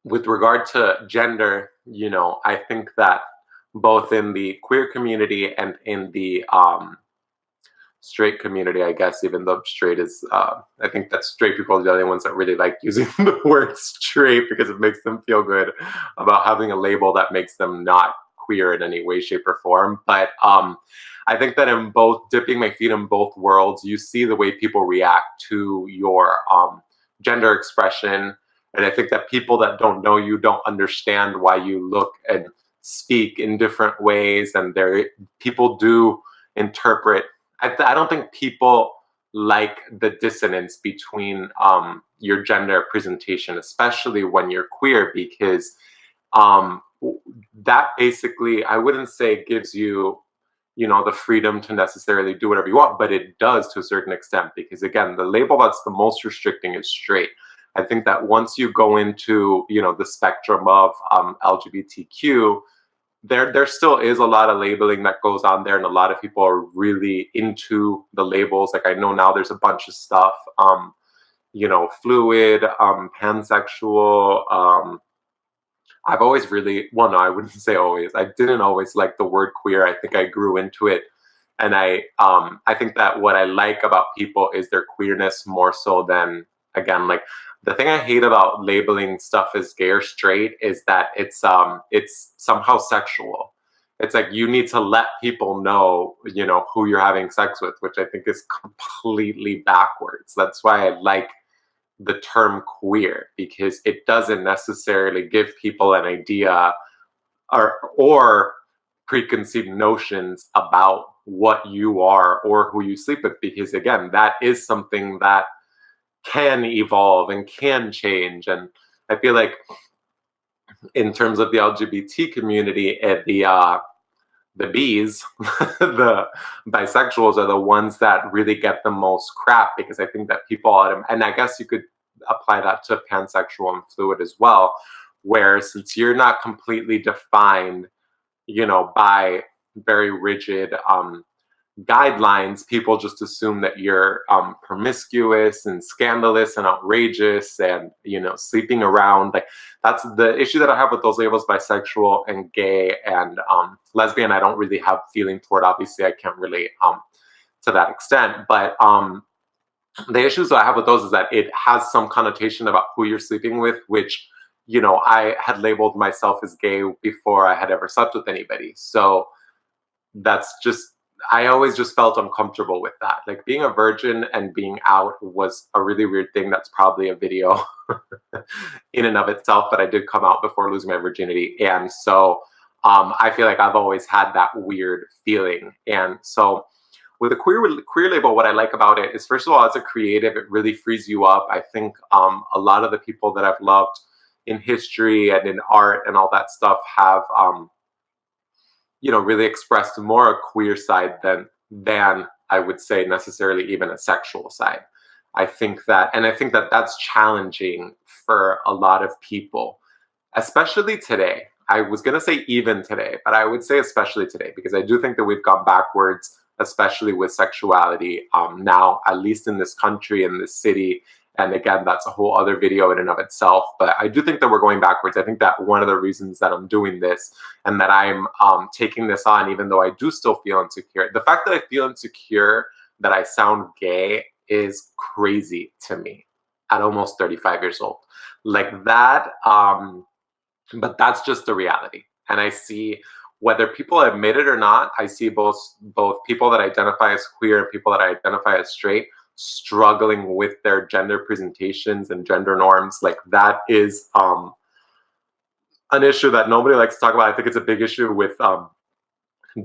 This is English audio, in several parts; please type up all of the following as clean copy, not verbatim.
with regard to gender, I think that both in the queer community and in the straight community, I guess, even though straight is, I think that straight people are the only ones that really like using the word straight because it makes them feel good about having a label that makes them not queer in any way, shape, or form. But I think that in both, dipping my feet in both worlds, you see the way people react to your gender expression. And I think that people that don't know you don't understand why you look and speak in different ways. And people do interpret. I don't think people like the dissonance between your gender presentation, especially when you're queer, because um, that basically, I wouldn't say gives you, the freedom to necessarily do whatever you want, but it does to a certain extent, because again, the label that's the most restricting is straight. I think that once you go into, the spectrum of LGBTQ, there still is a lot of labeling that goes on there, and a lot of people are really into the labels. Like I know now there's a bunch of stuff, fluid, pansexual. I've always really, well, no, I wouldn't say always. I didn't always like the word queer. I think I grew into it, and I think that what I like about people is their queerness more so than, again, like the thing I hate about labeling stuff as gay or straight is that it's somehow sexual. It's like you need to let people know, who you're having sex with, which I think is completely backwards. That's why I like the term queer, because it doesn't necessarily give people an idea or preconceived notions about what you are or who you sleep with, because again, that is something that can evolve and can change. And I feel like in terms of the LGBT community, the bees, the bisexuals are the ones that really get the most crap, because I think that people, and I guess you could apply that to pansexual and fluid as well, where since you're not completely defined, by very rigid guidelines, people just assume that you're promiscuous and scandalous and outrageous and, sleeping around. Like that's the issue that I have with those labels, bisexual and gay and lesbian. I don't really have feeling toward. Obviously, I can't relate to that extent. But the issues that I have with those is that it has some connotation about who you're sleeping with, which, I had labeled myself as gay before I had ever slept with anybody. So that's just, I always just felt uncomfortable with that. Like being a virgin and being out was a really weird thing. That's probably a video in and of itself, but I did come out before losing my virginity. And so I feel like I've always had that weird feeling. And so with a queer label, what I like about it is, first of all, as a creative, it really frees you up. I think a lot of the people that I've loved in history and in art and all that stuff have really expressed more a queer side than I would say necessarily even a sexual side. I think that that's challenging for a lot of people, especially today. I was going to say even today, but I would say especially today, because I do think that we've gone backwards, especially with sexuality now, at least in this country, in this city. And again, that's a whole other video in and of itself. But I do think that we're going backwards. I think that one of the reasons that I'm doing this and that I'm taking this on, even though I do still feel insecure, the fact that I feel insecure that I sound gay is crazy to me at almost 35 years old. Like that, but that's just the reality. And I see, whether people admit it or not, I see both people that identify as queer and people that identify as straight struggling with their gender presentations and gender norms. Like that is an issue that nobody likes to talk about. I think it's a big issue with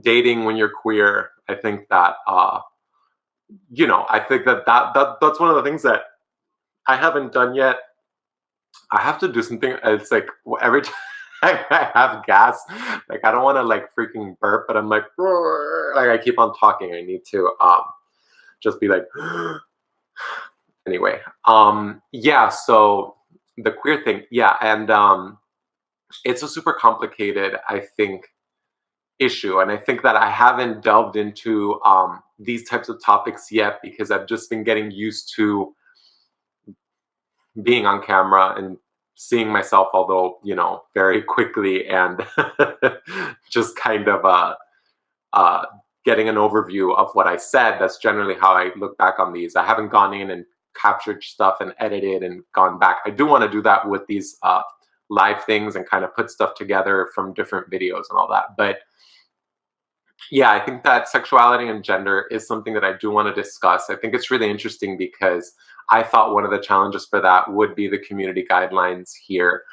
dating when you're queer. I think that I think that's one of the things that I haven't done yet. I have to do something. It's like every time I have gas, like I don't want to like freaking burp, but I'm like I keep on talking. I need to just be like anyway. Yeah, so the queer thing, yeah, and it's a super complicated, I think, issue, and I think that I haven't delved into these types of topics yet because I've just been getting used to being on camera and seeing myself, although, very quickly, and just kind of uh, getting an overview of what I said. That's generally how I look back on these. I haven't gone in and captured stuff and edited and gone back. I do want to do that with these live things and kind of put stuff together from different videos and all that. But yeah, I think that sexuality and gender is something that I do want to discuss. I think it's really interesting because I thought one of the challenges for that would be the community guidelines here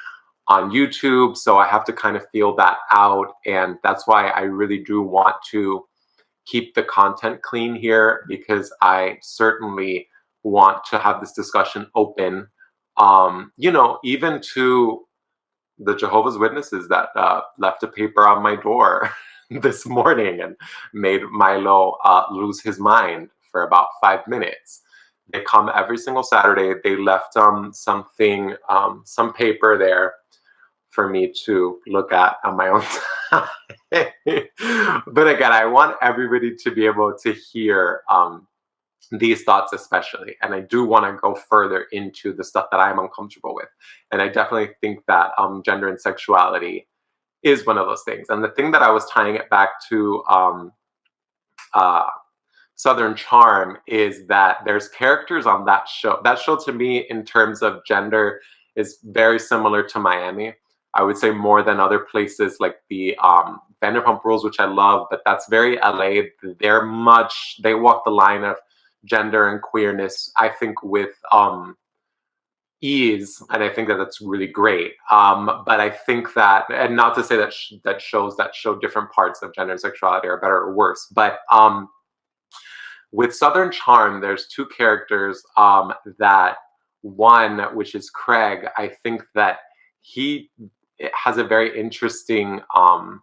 on YouTube. So I have to kind of feel that out. And that's why I really do want to keep the content clean here, because I certainly want to have this discussion open, even to the Jehovah's Witnesses that left a paper on my door this morning and made Milo lose his mind for about 5 minutes. They come every single Saturday. They left something, some paper there for me to look at on my own time. But again, I want everybody to be able to hear these thoughts especially. And I do want to go further into the stuff that I'm uncomfortable with. And I definitely think that gender and sexuality is one of those things. And the thing that I was tying it back to uh, Southern Charm is that there's characters on that show. That show to me, in terms of gender, is very similar to Miami. I would say more than other places like the Vanderpump Rules, which I love, but that's very LA. They walk the line of gender and queerness, I think, with ease, and I think that that's really great. But I think that, and not to say that that shows that show different parts of gender and sexuality are better or worse, but with Southern Charm, there's two characters that one, which is Craig, I think that he has a very interesting, I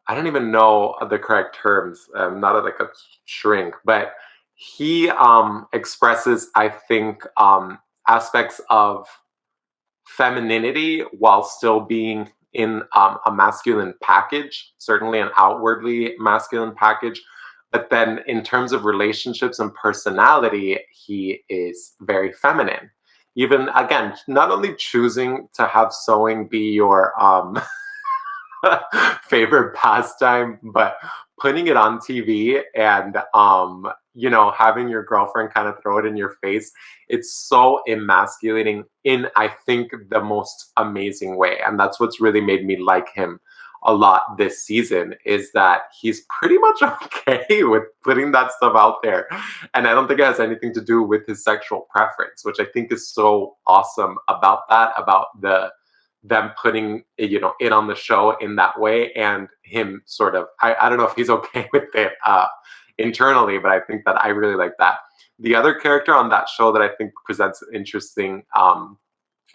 don't even know the correct terms, not like a shrink, but he expresses, I think, aspects of femininity while still being in a masculine package, certainly an outwardly masculine package. But then in terms of relationships and personality, he is very feminine. Even, again, not only choosing to have sewing be your favorite pastime, but putting it on TV and having your girlfriend kind of throw it in your face. It's so emasculating in, I think, the most amazing way. And that's what's really made me like him a lot this season, is that he's pretty much okay with putting that stuff out there. And I don't think it has anything to do with his sexual preference, which I think is so awesome about that, about them putting it on the show in that way, and him sort of, I don't know if he's okay with it internally, but I think that I really like that. The other character on that show that I think presents an interesting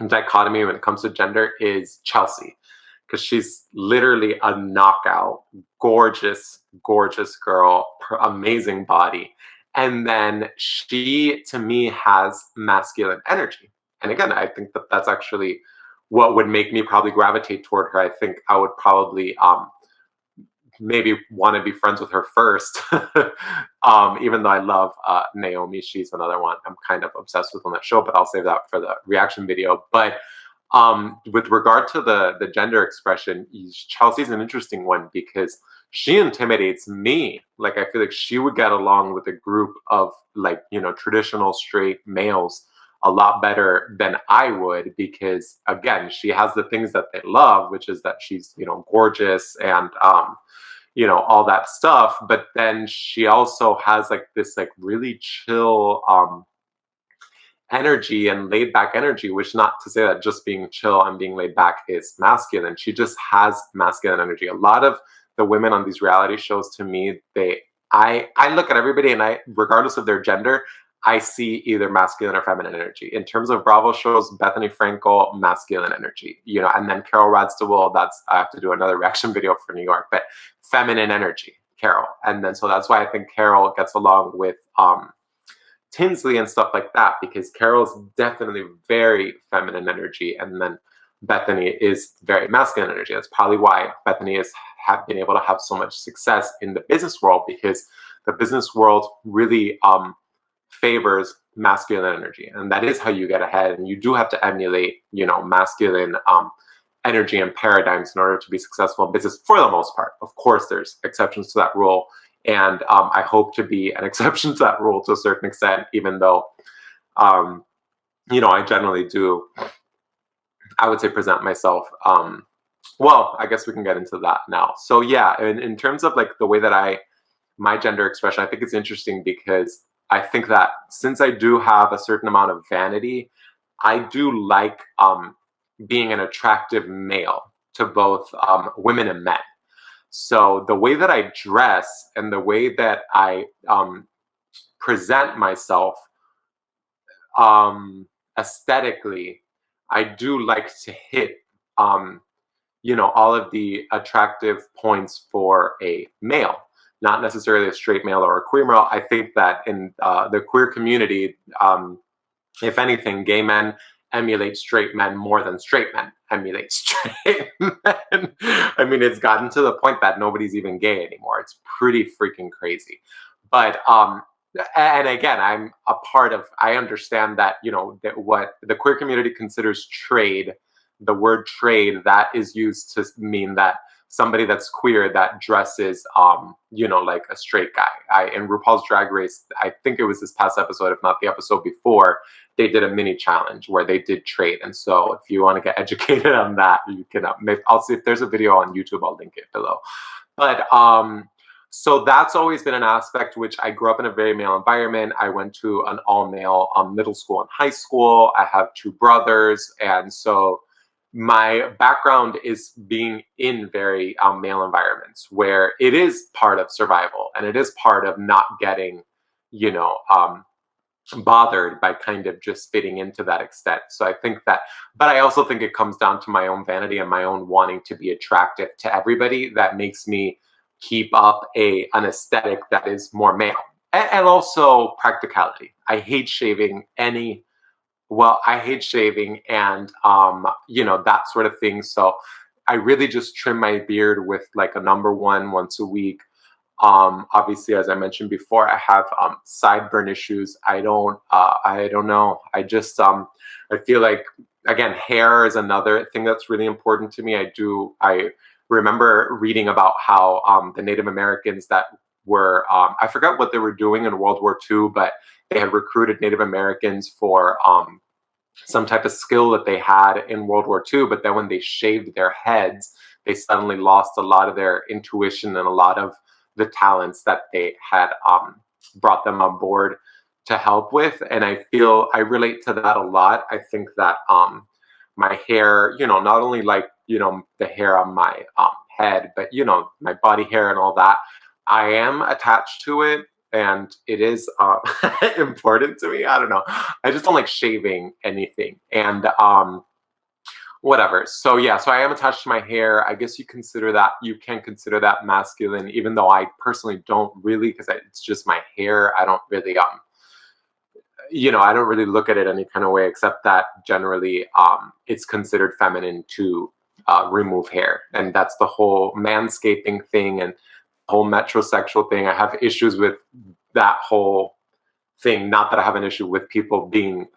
dichotomy when it comes to gender is Chelsea, because she's literally a knockout, gorgeous, gorgeous girl, amazing body. And then she, to me, has masculine energy. And again, I think that that's actually what would make me probably gravitate toward her. I think I would probably maybe want to be friends with her first. Even though I love Naomi, she's another one I'm kind of obsessed with on that show, but I'll save that for the reaction video. But with regard to the gender expression, Chelsea's an interesting one because she intimidates me. Like, I feel like she would get along with a group of traditional straight males a lot better than I would, because again, she has the things that they love, which is that she's gorgeous and all that stuff. But then she also has this really chill energy and laid back energy, which, not to say that just being chill and being laid back is masculine. She just has masculine energy. A lot of the women on these reality shows, to me, I look at everybody and regardless of their gender, I see either masculine or feminine energy. In terms of Bravo shows, Bethany Frankel, masculine energy, and then Carol Radstowell, I have to do another reaction video for New York, but feminine energy, Carol. And then, so that's why I think Carol gets along with Tinsley and stuff like that, because Carol's definitely very feminine energy, and then Bethany is very masculine energy. That's probably why Bethany has been able to have so much success in the business world, because the business world really favors masculine energy, and that is how you get ahead. And you do have to emulate, masculine energy and paradigms in order to be successful in business for the most part. Of course, there's exceptions to that rule, and I hope to be an exception to that rule to a certain extent, even though, I generally do, I would say, present myself. Well, I guess we can get into that now. So yeah, in terms of like the way that my gender expression, I think it's interesting because I think that since I do have a certain amount of vanity, I do like being an attractive male to both women and men. So the way that I dress and the way that I present myself aesthetically, I do like to hit, all of the attractive points for a male, not necessarily a straight male or a queer male. I think that in the queer community, if anything, gay men emulate straight men more than straight men emulate straight men. I mean, it's gotten to the point that nobody's even gay anymore. It's pretty freaking crazy. But and again, I'm a part of, I understand that, that what the queer community considers trade, the word trade, that is used to mean that somebody that's queer that dresses, like a straight guy. In RuPaul's Drag Race, I think it was this past episode, if not the episode before, they did a mini challenge where they did trade. And so if you want to get educated on that, you can, I'll see if there's a video on YouTube, I'll link it below. But so that's always been an aspect, which I grew up in a very male environment. I went to an all-male middle school and high school. I have 2 brothers. And so my background is being in very male environments where it is part of survival and it is part of not getting, bothered by kind of just fitting into that extent. So I think that, but I also think it comes down to my own vanity and my own wanting to be attractive to everybody that makes me keep up an aesthetic that is more male. And also practicality. I hate shaving and that sort of thing. So I really just trim my beard with like a number 1 once a week. Obviously, as I mentioned before, I have sideburn issues. I don't know. I just I feel like, again, hair is another thing that's really important to me. I remember reading about how the Native Americans that were I forgot what they were doing in World War II, but they had recruited Native Americans for some type of skill that they had in World War II, but then when they shaved their heads, they suddenly lost a lot of their intuition and a lot of the talents that they had brought them on board to help with. And I feel I relate to that a lot. I think that my hair, not only like, the hair on my head, but, my body hair and all that, I am attached to it. And it is important to me. I don't know. I just don't like shaving anything. And whatever. So yeah, so I am attached to my hair. I guess you can consider that masculine, even though I personally don't really, because it's just my hair. I don't really, I don't really look at it any kind of way, except that generally it's considered feminine to remove hair. And that's the whole manscaping thing and whole metrosexual thing. I have issues with that whole thing. Not that I have an issue with people being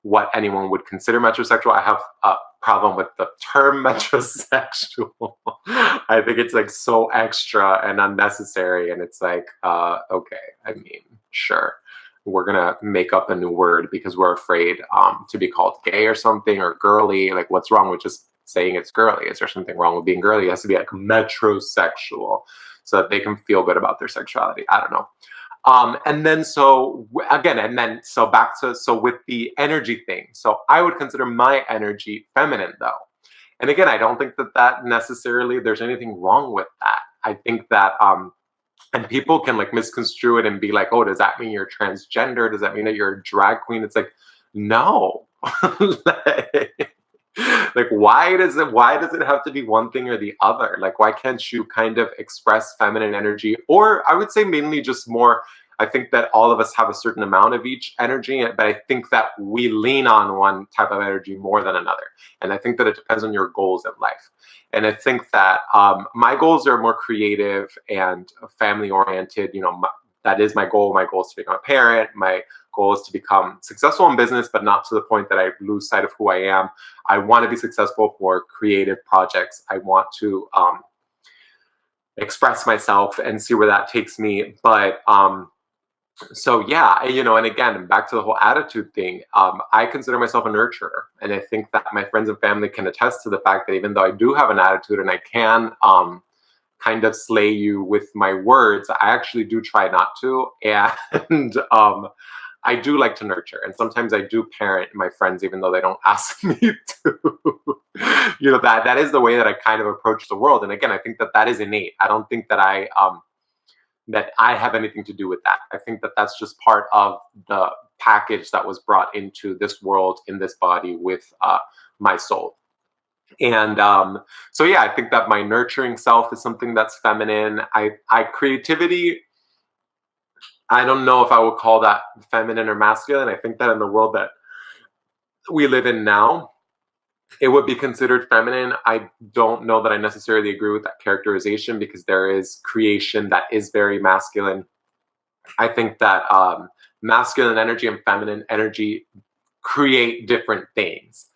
what anyone would consider metrosexual. I have a problem with the term metrosexual. I think it's like so extra and unnecessary. And it's like, okay, I mean, sure. We're going to make up a new word because we're afraid to be called gay or something, or girly. Like, what's wrong with just saying it's girly? Is there something wrong with being girly? It has to be like metrosexual so that they can feel good about their sexuality. I don't know. And then so back to, so with the energy thing. So I would consider my energy feminine though. And again, I don't think that necessarily there's anything wrong with that. I think that, and people can like misconstrue it and be like, oh, does that mean you're transgender? Does that mean that you're a drag queen? It's like, no. Like, why does it have to be one thing or the other? Like, why can't you kind of express feminine energy? Or I would say mainly just more, I think that all of us have a certain amount of each energy, but I think that we lean on one type of energy more than another. And I think that it depends on your goals in life. And I think that my goals are more creative and family oriented, that is my goal. My goal is to become a parent. My goal is to become successful in business, but not to the point that I lose sight of who I am. I want to be successful for creative projects. I want to express myself and see where that takes me. But so yeah, and again, back to the whole attitude thing. I consider myself a nurturer, and I think that my friends and family can attest to the fact that even though I do have an attitude and I can kind of slay you with my words, I actually do try not to, and I do like to nurture, and sometimes I do parent my friends, even though they don't ask me to. That is the way that I kind of approach the world. And again, I think that that is innate. I don't think that I have anything to do with that. I think that that's just part of the package that was brought into this world in this body with my soul. And so yeah, I think that my nurturing self is something that's feminine. I creativity, I don't know if I would call that feminine or masculine. I think that in the world that we live in now, it would be considered feminine. I don't know that I necessarily agree with that characterization, because there is creation that is very masculine. I think that masculine energy and feminine energy create different things.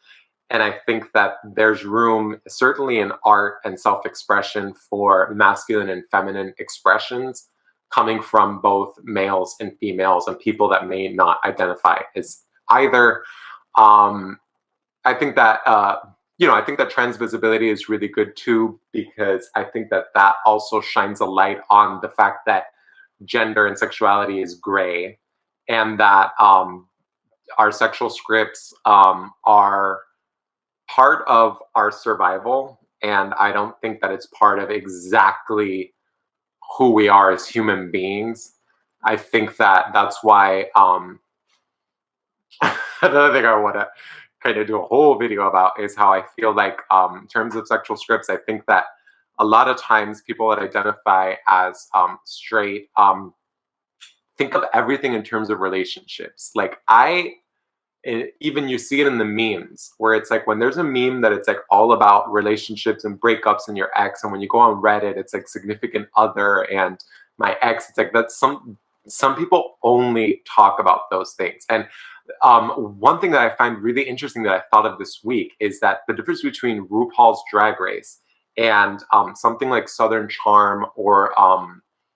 And I think that there's room, certainly in art and self-expression, for masculine and feminine expressions coming from both males and females and people that may not identify as either. I think that I think that trans visibility is really good too, because I think that that also shines a light on the fact that gender and sexuality is gray, and that our sexual scripts are part of our survival, and I don't think that it's part of exactly who we are as human beings. I think that that's why another thing I want to kind of do a whole video about is how I feel like, in terms of sexual scripts, I think that a lot of times people that identify as straight think of everything in terms of relationships. Like even you see it in the memes, where it's like when there's a meme that it's like all about relationships and breakups and your ex, and when you go on Reddit, it's like significant other and my ex. It's like that's some people only talk about those things. And one thing that I find really interesting that I thought of this week is that the difference between RuPaul's Drag Race and something like Southern Charm or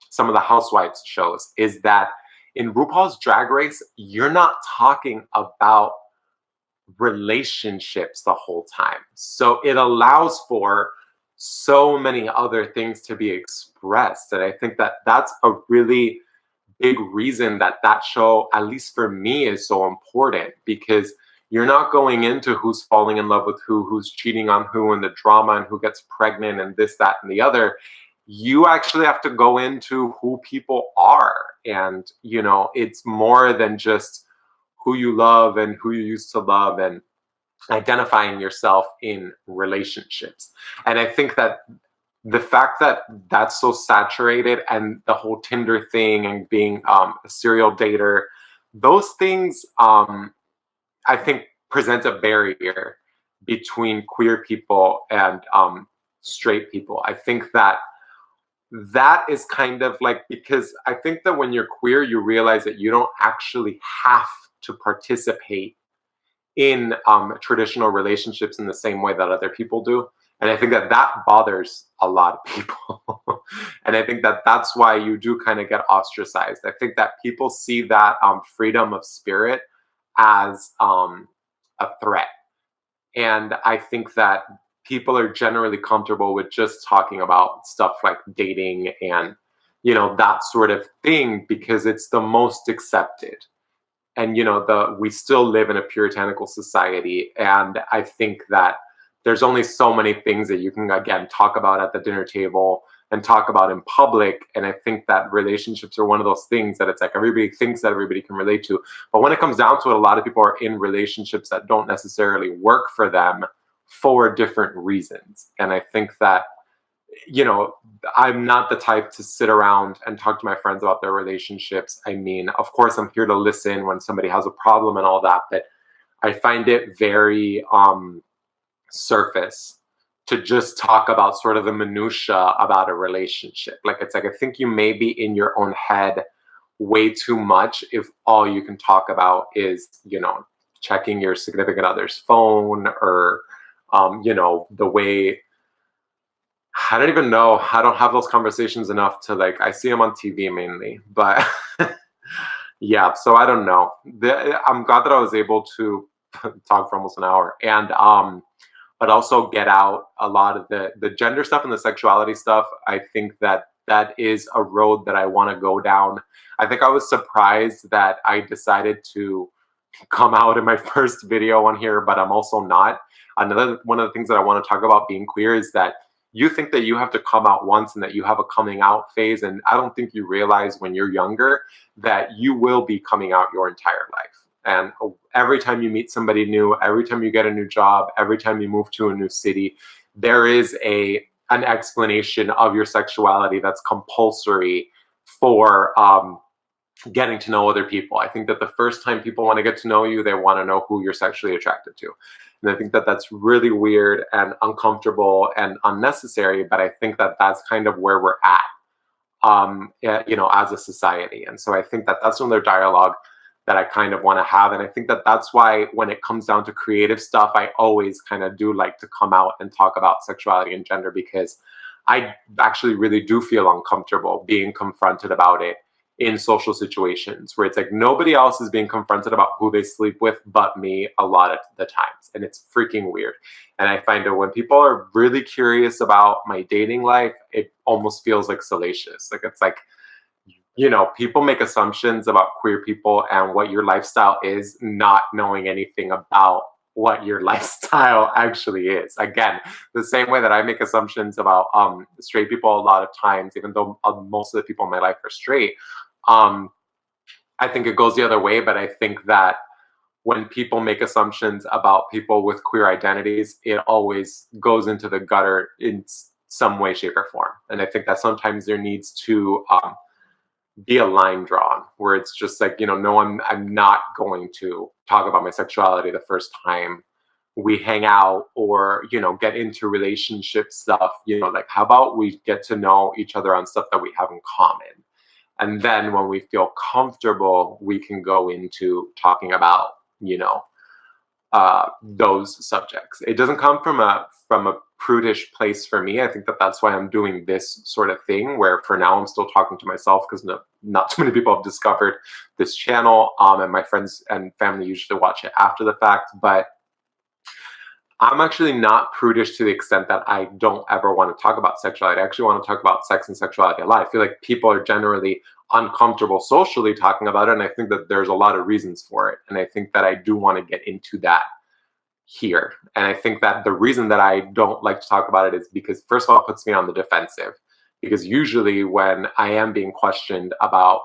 some of the Housewives shows is that in RuPaul's Drag Race, you're not talking about relationships the whole time. So it allows for so many other things to be expressed. And I think that that's a really big reason that that show, at least for me, is so important, because you're not going into who's falling in love with who's cheating on who, and the drama and who gets pregnant and this, that, and the other. You actually have to go into who people are. And, it's more than just who you love and who you used to love and identifying yourself in relationships. And I think that the fact that that's so saturated, and the whole Tinder thing and being a serial dater, those things, I think, present a barrier between queer people and straight people. I think that is kind of like, because I think that when you're queer, you realize that you don't actually have to participate in traditional relationships in the same way that other people do. And I think that that bothers a lot of people. And I think that that's why you do kind of get ostracized. I think that people see that freedom of spirit as a threat. And I think that people are generally comfortable with just talking about stuff like dating and, that sort of thing, because it's the most accepted. And, we still live in a puritanical society. And I think that there's only so many things that you can, again, talk about at the dinner table and talk about in public. And I think that relationships are one of those things that it's like everybody thinks that everybody can relate to. But when it comes down to it, a lot of people are in relationships that don't necessarily work for them for different reasons. And I think that, I'm not the type to sit around and talk to my friends about their relationships. I mean, of course, I'm here to listen when somebody has a problem and all that, but I find it very surface to just talk about sort of the minutia about a relationship. Like, it's like, I think you may be in your own head way too much if all you can talk about is, checking your significant other's phone, or, the way, I don't even know. I don't have those conversations enough to, like, I see them on TV mainly, but yeah, so I don't know. I'm glad that I was able to talk for almost an hour, and but also get out a lot of the gender stuff and the sexuality stuff. I think that that is a road that I want to go down. I think I was surprised that I decided to come out in my first video on here, but I'm also not. Another one of the things that I want to talk about being queer is that you think that you have to come out once and that you have a coming out phase. And I don't think you realize when you're younger that you will be coming out your entire life. And every time you meet somebody new, every time you get a new job, every time you move to a new city, there is an explanation of your sexuality that's compulsory for getting to know other people. I think that the first time people want to get to know you, they want to know who you're sexually attracted to. And I think that that's really weird and uncomfortable and unnecessary, but I think that that's kind of where we're at, as a society. And so I think that that's another dialogue that I kind of want to have. And I think that that's why when it comes down to creative stuff, I always kind of do like to come out and talk about sexuality and gender, because I actually really do feel uncomfortable being confronted about it in social situations where it's like nobody else is being confronted about who they sleep with but me a lot of the times. And it's freaking weird. And I find that when people are really curious about my dating life, it almost feels like salacious. Like it's like, people make assumptions about queer people and what your lifestyle is, not knowing anything about what your lifestyle actually is. Again, the same way that I make assumptions about straight people a lot of times, even though most of the people in my life are straight. I think it goes the other way, but I think that when people make assumptions about people with queer identities, it always goes into the gutter in some way, shape, or form. And I think that sometimes there needs to be a line drawn where it's just like, no, I'm not going to talk about my sexuality the first time we hang out or, get into relationship stuff. Like, how about we get to know each other on stuff that we have in common? And then when we feel comfortable, we can go into talking about, those subjects. It doesn't come from a prudish place for me. I think that that's why I'm doing this sort of thing, where for now I'm still talking to myself because not too many people have discovered this channel, and my friends and family usually watch it after the fact. But I'm actually not prudish to the extent that I don't ever want to talk about sexuality. I actually want to talk about sex and sexuality a lot. I feel like people are generally uncomfortable socially talking about it, and I think that there's a lot of reasons for it. And I think that I do want to get into that here. And I think that the reason that I don't like to talk about it is because, first of all, it puts me on the defensive. Because usually when I am being questioned about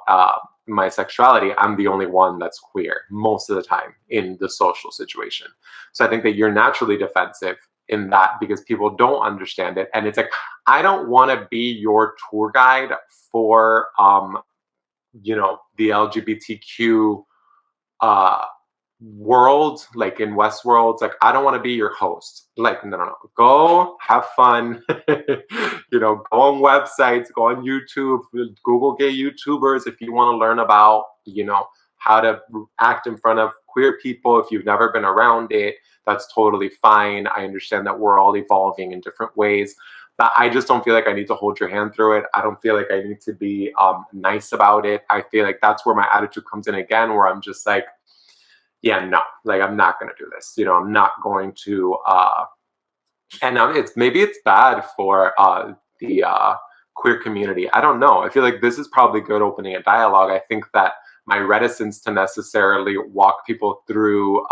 my sexuality, I'm the only one that's queer most of the time in the social situation. So I think that you're naturally defensive in that because people don't understand it. And it's like, I don't want to be your tour guide for, the LGBTQ world, like in Westworld. It's like, I don't want to be your host. Like, no. Go have fun. Go on websites, go on YouTube, Google gay YouTubers if you want to learn about, how to act in front of queer people. If you've never been around it, that's totally fine. I understand that we're all evolving in different ways. But I just don't feel like I need to hold your hand through it. I don't feel like I need to be nice about it. I feel like that's where my attitude comes in again, where I'm just like, yeah, no, like I'm not going to do this. I'm not going to. And maybe it's bad for the queer community. I don't know. I feel like this is probably good opening a dialogue. I think that my reticence to necessarily walk people through,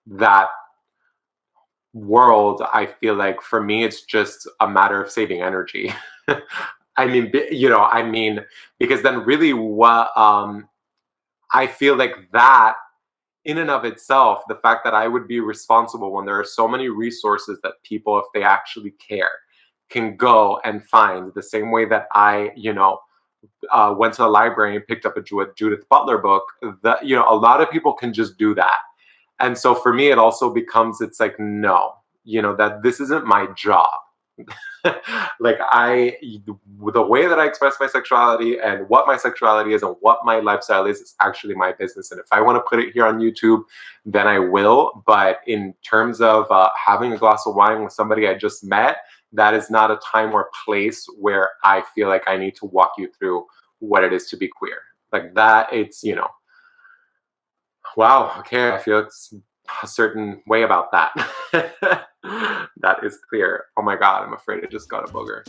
that world, I feel like for me, it's just a matter of saving energy. Because then really what I feel like that in and of itself, the fact that I would be responsible when there are so many resources that people, if they actually care, can go and find, the same way that I, went to the library and picked up a Judith Butler book, that, a lot of people can just do that. And so for me, it also becomes, it's like, no, that this isn't my job. Like the way that I express my sexuality and what my sexuality is and what my lifestyle is actually my business. And if I want to put it here on YouTube, then I will. But in terms of having a glass of wine with somebody I just met, that is not a time or place where I feel like I need to walk you through what it is to be queer. Like that, it's, wow, okay, I feel a certain way about that. That is clear. Oh my God, I'm afraid I just got a booger.